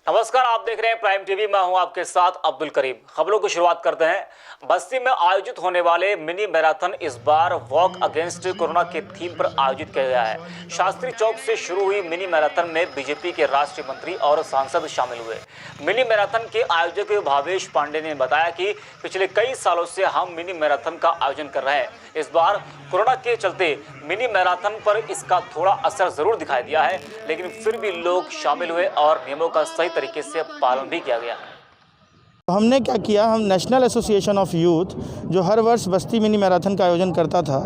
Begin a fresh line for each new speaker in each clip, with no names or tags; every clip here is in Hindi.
नमस्कार, आप देख रहे हैं प्राइम टीवी। मैं हूं आपके साथ अब्दुल करीम। खबरों की शुरुआत करते हैं। बस्ती में आयोजित होने वाले मिनी मैराथन इस बार वॉक अगेंस्ट कोरोना के थीम पर आयोजित किया गया है। शास्त्री चौक से शुरू हुई मिनी मैराथन में बीजेपी के राष्ट्रीय मंत्री और सांसद शामिल हुए। मिनी मैराथन के आयोजक भावेश पांडे ने बताया कि पिछले कई सालों से हम मिनी मैराथन का आयोजन कर रहे हैं। इस बार कोरोना के चलते मिनी मैराथन पर इसका थोड़ा असर जरूर दिखाई दिया है, लेकिन फिर भी लोग शामिल हुए और नियमों का सही तरीके से पालन भी किया गया।
हमने क्या किया, हम नेशनल एसोसिएशन ऑफ यूथ जो हर वर्ष बस्ती मिनी मैराथन का आयोजन करता था,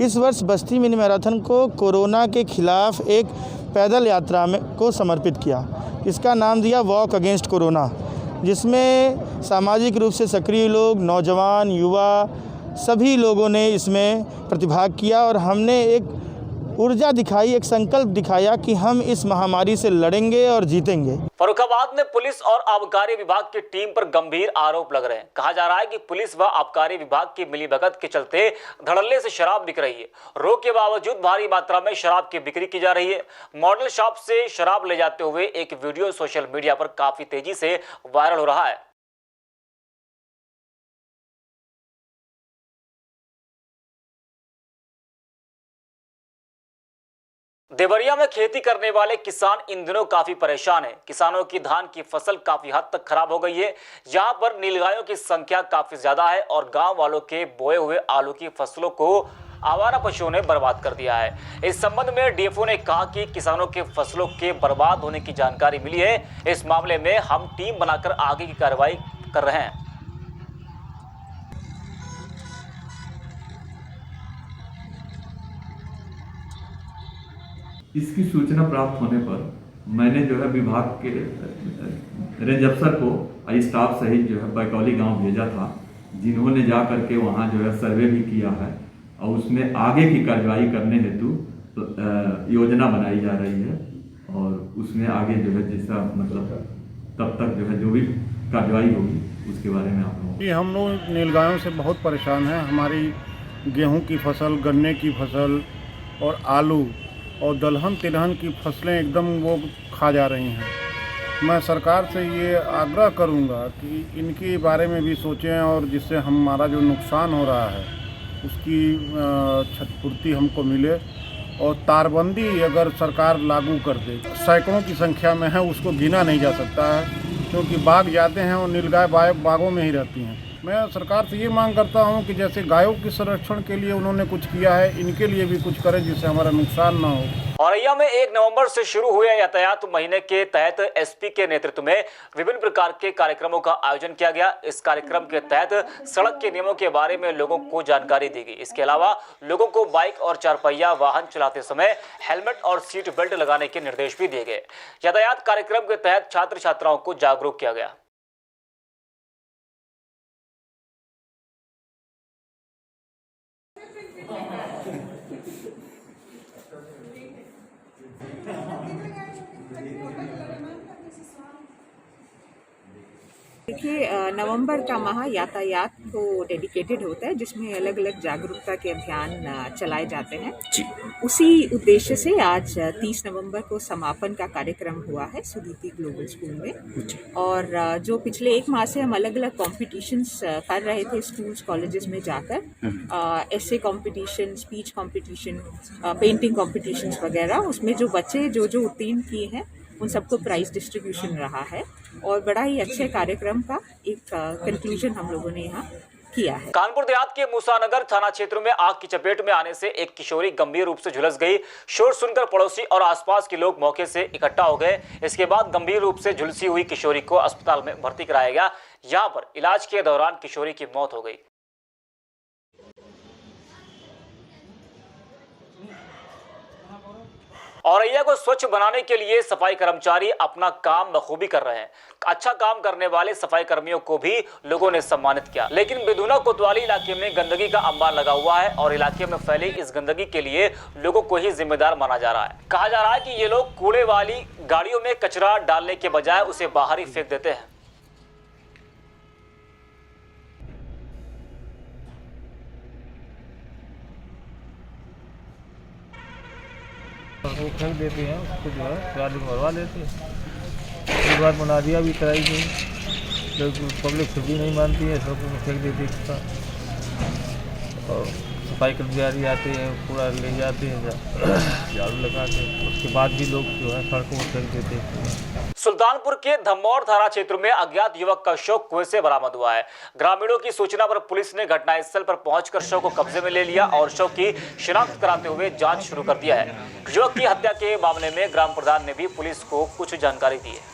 इस वर्ष बस्ती मिनी मैराथन को कोरोना के खिलाफ एक पैदल यात्रा में को समर्पित किया। इसका नाम दिया वॉक अगेंस्ट कोरोना, जिसमें सामाजिक रूप से सक्रिय लोग, नौजवान, युवा सभी लोगों ने इसमें प्रतिभाग किया और हमने एक ऊर्जा दिखाई, एक संकल्प दिखाया कि हम इस महामारी से लड़ेंगे और जीतेंगे।
फर्रुखाबाद में पुलिस और आबकारी विभाग की टीम पर गंभीर आरोप लग रहे हैं। कहा जा रहा है कि पुलिस व आबकारी विभाग की मिलीभगत के चलते धड़ल्ले से शराब बिक रही है। रोक के बावजूद भारी मात्रा में शराब की बिक्री की जा रही है। मॉडल शॉप से शराब ले जाते हुए एक वीडियो सोशल मीडिया पर काफी तेजी से वायरल हो रहा है। देवरिया में खेती करने वाले किसान इन दिनों काफी परेशान हैं। किसानों की धान की फसल काफी हद तक खराब हो गई है। यहाँ पर नीलगायों की संख्या काफी ज्यादा है और गांव वालों के बोए हुए आलू की फसलों को आवारा पशुओं ने बर्बाद कर दिया है। इस संबंध में डीएफओ ने कहा कि किसानों के फसलों के बर्बाद होने की जानकारी मिली है। इस मामले में हम टीम बनाकर आगे की कार्रवाई कर रहे हैं।
इसकी सूचना प्राप्त होने पर मैंने जो है विभाग के रेंज अफसर को स्टाफ सहित जो है बैकौली गांव भेजा था, जिन्होंने जा करके वहां जो है सर्वे भी किया है और उसमें आगे की कार्रवाई करने हेतु योजना बनाई जा रही है और उसमें आगे जो है जैसा मतलब तब तक जो है जो भी कार्रवाई होगी उसके बारे में आप लोग।
हम लोग नीलगायों से बहुत परेशान हैं। हमारी गेहूं की फसल, गन्ने की फसल और आलू और दलहन तिलहन की फसलें एकदम वो खा जा रही हैं। मैं सरकार से ये आग्रह करूंगा कि इनके बारे में भी सोचें और जिससे हमारा जो नुकसान हो रहा है उसकी क्षतिपूर्ति हमको मिले। और तारबंदी अगर सरकार लागू कर दे, सैकड़ों की संख्या में है, उसको गिना नहीं जा सकता है, क्योंकि बाघ जाते हैं और नीलगाय बागों में ही रहती हैं। मैं सरकार से ये मांग करता हूँ कि जैसे गायों के संरक्षण के लिए उन्होंने कुछ किया है, इनके लिए भी कुछ करें जिससे हमारा नुकसान ना हो।
औरैया में 1 नवंबर से शुरू हुए यातायात महीने के तहत एसपी के नेतृत्व में विभिन्न प्रकार के कार्यक्रमों का आयोजन किया गया। इस कार्यक्रम के तहत सड़क के नियमों के बारे में लोगों को जानकारी दी गई। इसके अलावा लोगों को बाइक और 4 पहिया वाहन चलाते समय हेलमेट और सीट बेल्ट लगाने के निर्देश भी दिए गए। यातायात कार्यक्रम के तहत छात्र छात्राओं को जागरूक किया गया।
देखिए, नवंबर का माह यातायात को डेडिकेटेड होता है, जिसमें अलग अलग जागरूकता के अभियान चलाए जाते हैं। उसी उद्देश्य से आज 30 नवंबर को समापन का कार्यक्रम हुआ है सुदीति ग्लोबल स्कूल में। और जो पिछले 1 माह से हम अलग अलग कॉम्पिटिशन्स कर रहे थे स्कूल्स कॉलेजेस में जाकर, essay competition, speech competition, painting competitions वगैरह, उसमें जो बच्चे जो उत्तीर्ण किए हैं उन सबको प्राइज डिस्ट्रीब्यूशन रहा है और बड़ा ही अच्छे कार्यक्रम का एक कंक्लूजन हम लोगों ने यहाँ किया है।
कानपुर देहात के मूसानगर थाना क्षेत्र में आग की चपेट में आने से एक किशोरी गंभीर रूप से झुलस गई। शोर सुनकर पड़ोसी और आसपास के लोग मौके से इकट्ठा हो गए। इसके बाद गंभीर रूप से झुलसी हुई किशोरी को अस्पताल में भर्ती कराया गया। यहाँ पर इलाज के दौरान किशोरी की मौत हो गई। औरैया को स्वच्छ बनाने के लिए सफाई कर्मचारी अपना काम बखूबी कर रहे हैं। अच्छा काम करने वाले सफाई कर्मियों को भी लोगों ने सम्मानित किया, लेकिन बेदूना कोतवाली इलाके में गंदगी का अंबार लगा हुआ है और इलाके में फैली इस गंदगी के लिए लोगों को ही जिम्मेदार माना जा रहा है। कहा जा रहा है कि ये लोग कूड़े वाली गाड़ियों में कचरा डालने के बजाय उसे बाहर ही फेंक देते हैं।
वो फेंक देते हैं, उसको जो है गाड़ी में भरवा लेते हैं। उसके बाद मुनादिया भी कराई गई, लेकिन पब्लिक फिर भी नहीं मानती है, सब फेंक देती है। और सफाई कर्मचारी आते हैं, कूड़ा ले जाते हैं झाड़ू लगा के, उसके बाद भी लोग जो है सड़कों पर फेंक देते हैं।
सुल्तानपुर के धमौर थाना क्षेत्र में अज्ञात युवक का शव कुएं से बरामद हुआ है। ग्रामीणों की सूचना पर पुलिस ने घटनास्थल पर पहुंचकर शव को कब्जे में ले लिया और शव की शिनाख्त कराते हुए जांच शुरू कर दिया है। युवक की हत्या के मामले में ग्राम प्रधान ने भी पुलिस को कुछ जानकारी दी है।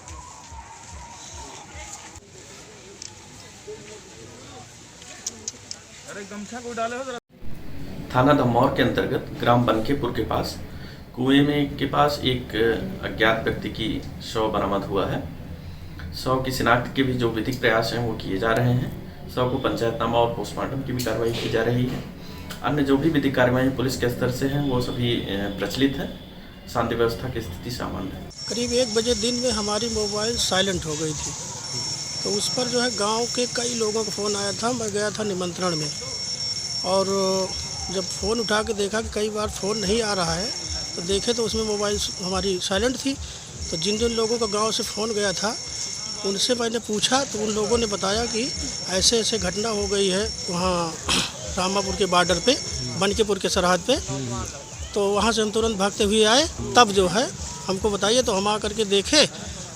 थाना धमौर के अंतर्गत ग्राम बनकेपुर के पास कुएं में के पास एक अज्ञात व्यक्ति की शव बरामद हुआ है। शव की शिनाख्त के भी जो विधिक प्रयास हैं वो किए जा रहे हैं। शव को पंचायतनामा और पोस्टमार्टम की भी कार्रवाई की जा रही है। अन्य जो भी विधिक कार्रवाई पुलिस के स्तर से हैं वो सभी प्रचलित है। शांति व्यवस्था की स्थिति सामान्य है।
करीब 1 बजे दिन में हमारी मोबाइल साइलेंट हो गई थी, तो उस पर जो है गांव के कई लोगों का फ़ोन आया था। मैं गया था निमंत्रण में, और जब फ़ोन उठा के देखा कि कई बार फ़ोन नहीं आ रहा है, तो देखे तो उसमें मोबाइल हमारी साइलेंट थी। तो जिन जिन लोगों का गांव से फ़ोन गया था उनसे मैंने पूछा, तो उन लोगों ने बताया कि ऐसे ऐसे घटना हो गई है वहाँ रामापुर के बॉर्डर पे, बनकेपुर के सरहद पे। तो वहाँ से हम तुरंत भागते हुए आए। तब जो है हमको बताइए, तो हम आकर के देखे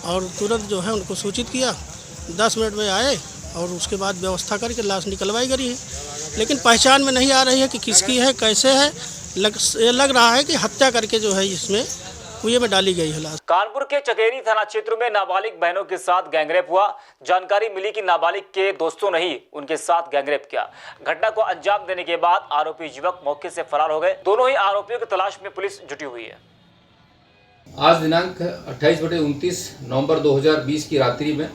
और तुरंत जो है उनको सूचित किया। 10 मिनट में आए और उसके बाद व्यवस्था करके लाश निकलवाई गई है, लेकिन पहचान में नहीं आ रही है कि किसकी है, कैसे है। लग रहा है कि हत्या करके जो है इसमें कुएं में डाली गई है लाश।
कानपुर के चकेरी थाना क्षेत्र में नाबालिग बहनों के साथ गैंगरेप हुआ। जानकारी मिली कि नाबालिग के दोस्तों ने ही उनके साथ गैंगरेप किया। घटना को अंजाम देने के बाद आरोपी युवक मौके से फरार हो गए। दोनों ही आरोपियों की तलाश में पुलिस जुटी हुई है।
आज दिनांक 28/29 नवंबर 2020 की रात्रि में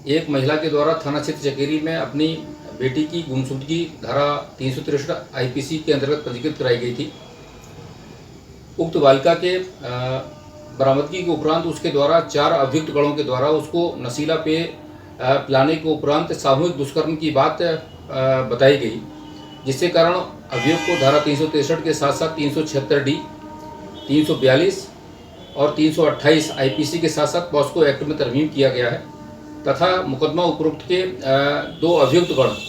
एक महिला के द्वारा थाना क्षेत्र चकेरी में अपनी बेटी की गुमशुदगी धारा 363 आईपीसी के अंतर्गत पंजीकृत कराई गई थी। उक्त बालिका के बरामदगी के उपरांत उसके द्वारा 4 अभियुक्त गणों के द्वारा उसको नशीला पेय पिलाने के उपरांत सामूहिक दुष्कर्म की बात बताई गई, जिसके कारण अभियुक्त को धारा 363 के साथ साथ 376D, 342 और 328 आईपीसी के साथ साथ पॉस्को एक्ट में तरमीम किया गया है तथा मुकदमा उपरोक्त के 2 अभियुक्त गण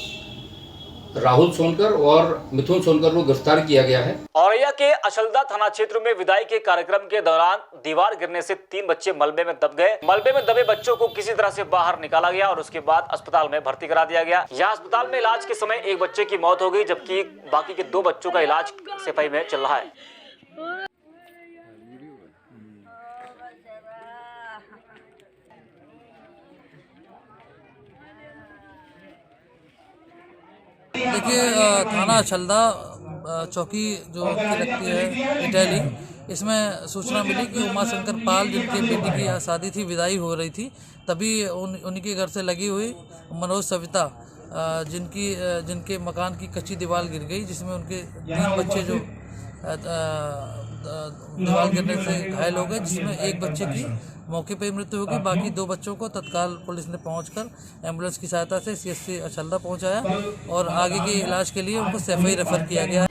राहुल सोनकर और मिथुन सोनकर को गिरफ्तार किया गया है।
औरैया के अचलदा थाना क्षेत्र में विदाई के कार्यक्रम के दौरान दीवार गिरने से 3 बच्चे मलबे में दब गए। मलबे में दबे बच्चों को किसी तरह से बाहर निकाला गया और उसके बाद अस्पताल में भर्ती करा दिया गया। यहाँ अस्पताल में इलाज के समय एक बच्चे की मौत हो गई, जबकि बाकी के 2 बच्चों का इलाज सफाई में चल रहा है।
देखिए, थाना अचलदा चौकी जो लगती है इटैली, इसमें सूचना मिली कि उमा शंकर पाल, जिनकी बेटी की शादी थी, विदाई हो रही थी, तभी उनके घर से लगी हुई मनोज सविता, जिनके मकान की कच्ची दीवार गिर गई, जिसमें उनके 3 बच्चे जो दीवार गिरने से घायल हो गए, जिसमें एक बच्चे की मौके पर मृत्यु हो गई। बाकी 2 बच्चों को तत्काल पुलिस ने पहुंचकर एम्बुलेंस की सहायता से CSC अचलदा पहुंचाया और आगे के इलाज के लिए उनको सैफई रेफर किया गया।